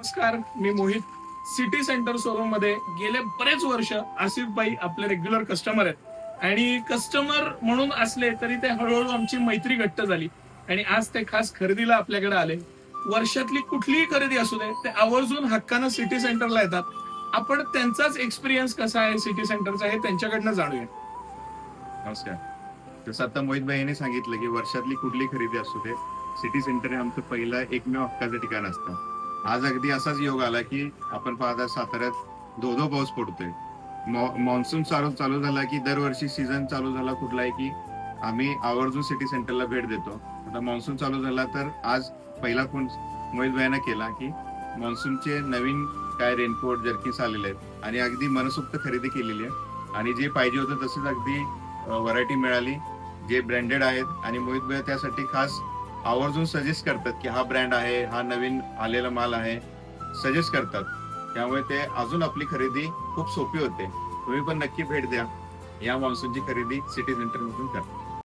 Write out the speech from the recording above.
नमस्कार, मी Mohit. City centre showroom मध्ये गेले बरेच वर्ष आसिफ भाई आपले रेग्युलर कस्टमर आहेत आणि कस्टमर म्हणून असले तरी ते हळूहळू आमची मैत्री घट्ट झाली आणि आज ते खास खरेदीला आपल्याकडे आले. वर्षातली कुठलीही खरेदी असू दे, ते आवर्जून हक्कानं सिटी सेंटरला येतात. आपण त्यांचाच एक्सपिरियन्स कसा आहे सिटी सेंटरचा हे त्यांच्याकडनं जाणूया. नमस्कार. जसं आता मोहित भाईने सांगितलं की वर्षातली कुठली खरेदी असू दे, सिटी सेंटर हे आमचं पहिलं एकमेव हक्काचं ठिकाण असतं. आज अगदी असाच योग आला की आपण पाहता साताऱ्यात धो पाऊस पडतोय. मान्सून चालू झाला की दरवर्षी सीझन चालू झाला कुठलाही की आम्ही आवर्जून सिटी सेंटरला भेट देतो. आता मान्सून चालू झाला तर आज पहिला फोन मोहित भाईना केला की मान्सूनचे नवीन काय रेनकोट जर्किन्स आलेले आहेत आणि अगदी मनसोक्त खरेदी केलेली आहे आणि जे पाहिजे होतं तसंच अगदी व्हरायटी मिळाली, जे ब्रँडेड आहेत आणि मोहित भाई त्यासाठी खास आवर्जून सजेस्ट करतात की हा ब्रँड आहे, हा नवीन आलेला माल आहे, सजेस्ट करतात. त्यामुळे ते अजून आपली खरेदी खूप सोपी होते. तुम्ही पण नक्की भेट द्या. या मान्सूनची खरेदी सिटी सेंटर मधून करा.